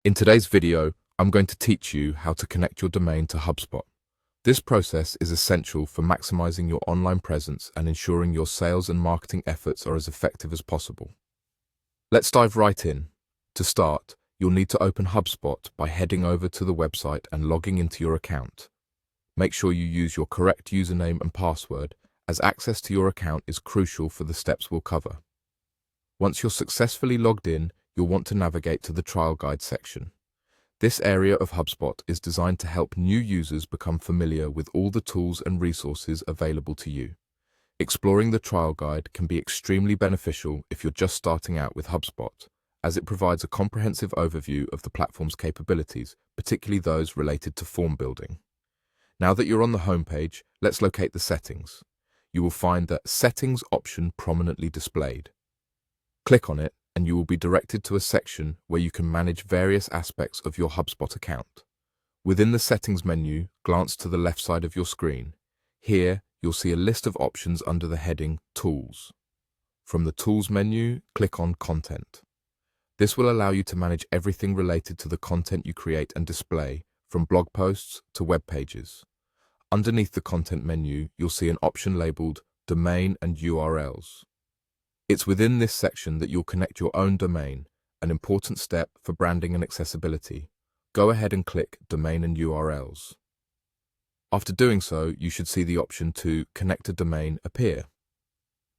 In today's video, I'm going to teach you how to connect your domain to HubSpot. This process is essential for maximizing your online presence and ensuring your sales and marketing efforts are as effective as possible. Let's dive right in. To start, you'll need to open HubSpot by heading over to the website and logging into your account. Make sure you use your correct username and password, as access to your account is crucial for the steps we'll cover. Once you're successfully logged in, you'll want to navigate to the trial guide section. This area of HubSpot is designed to help new users become familiar with all the tools and resources available to you. Exploring the trial guide can be extremely beneficial if you're just starting out with HubSpot, as it provides a comprehensive overview of the platform's capabilities, particularly those related to form building. Now that you're on the homepage, let's locate the settings. You will find the Settings option prominently displayed. Click on it, and you will be directed to a section where you can manage various aspects of your HubSpot account. Within the Settings menu, glance to the left side of your screen. Here, you'll see a list of options under the heading Tools. From the Tools menu, click on Content. This will allow you to manage everything related to the content you create and display, from blog posts to web pages. Underneath the Content menu, you'll see an option labeled Domain and URLs. It's within this section that you'll connect your own domain, an important step for branding and accessibility. Go ahead and click Domain and URLs. After doing so, you should see the option to Connect a Domain appear.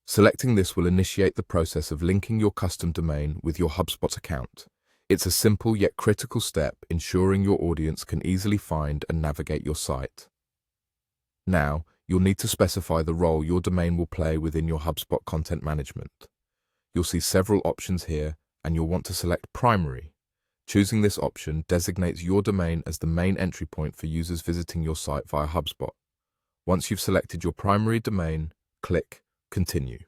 Selecting this will initiate the process of linking your custom domain with your HubSpot account. It's a simple yet critical step, ensuring your audience can easily find and navigate your site. Now, you'll need to specify the role your domain will play within your HubSpot content management. You'll see several options here, and you'll want to select Primary. Choosing this option designates your domain as the main entry point for users visiting your site via HubSpot. Once you've selected your primary domain, click Continue.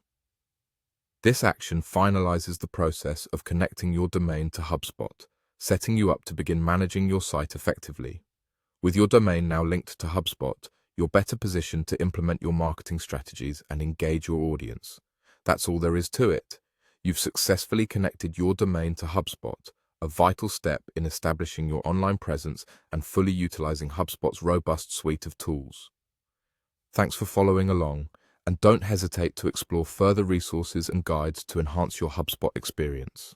This action finalizes the process of connecting your domain to HubSpot, setting you up to begin managing your site effectively. With your domain now linked to HubSpot, you're better positioned to implement your marketing strategies and engage your audience. That's all there is to it. You've successfully connected your domain to HubSpot, a vital step in establishing your online presence and fully utilizing HubSpot's robust suite of tools. Thanks for following along, and don't hesitate to explore further resources and guides to enhance your HubSpot experience.